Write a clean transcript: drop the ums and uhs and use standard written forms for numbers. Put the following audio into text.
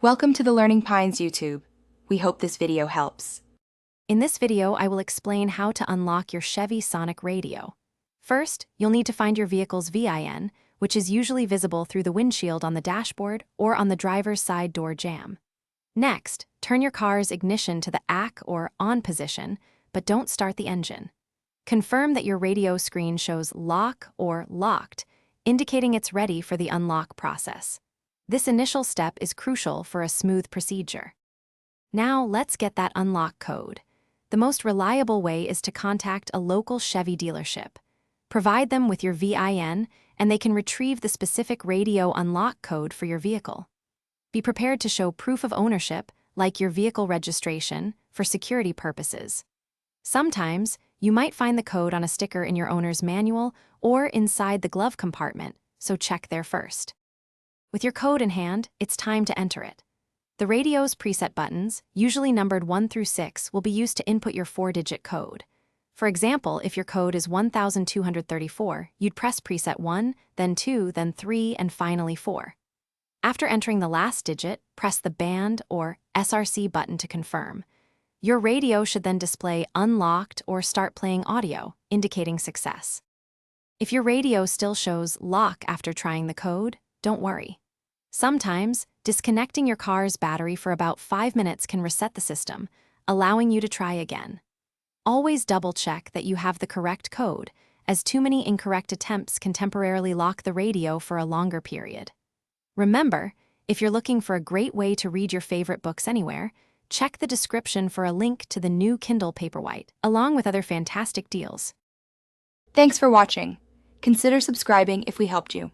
Welcome to the Learning Pines YouTube. We hope this video helps. In this video, I will explain how to unlock your Chevy Sonic radio. First, you'll need to find your vehicle's VIN, which is usually visible through the windshield on the dashboard or on the driver's side door jamb. Next, turn your car's ignition to the ACK or ON position, but don't start the engine. Confirm that your radio screen shows lock or locked, indicating it's ready for the unlock process. This initial step is crucial for a smooth procedure. Now, let's get that unlock code. The most reliable way is to contact a local Chevy dealership. Provide them with your VIN, and they can retrieve the specific radio unlock code for your vehicle. Be prepared to show proof of ownership, like your vehicle registration, for security purposes. Sometimes, you might find the code on a sticker in your owner's manual or inside the glove compartment, so check there first. With your code in hand, it's time to enter it. The radio's preset buttons, usually numbered 1 through 6, will be used to input your 4-digit code. For example, if your code is 1234, you'd press preset 1, then 2, then 3, and finally 4. After entering the last digit, press the band or SRC button to confirm. Your radio should then display unlocked or start playing audio, indicating success. If your radio still shows lock after trying the code, don't worry. Sometimes, disconnecting your car's battery for about 5 minutes can reset the system, allowing you to try again. Always double-check that you have the correct code, as too many incorrect attempts can temporarily lock the radio for a longer period. Remember, if you're looking for a great way to read your favorite books anywhere, check the description for a link to the new Kindle Paperwhite, along with other fantastic deals. Thanks for watching. Consider subscribing if we helped you.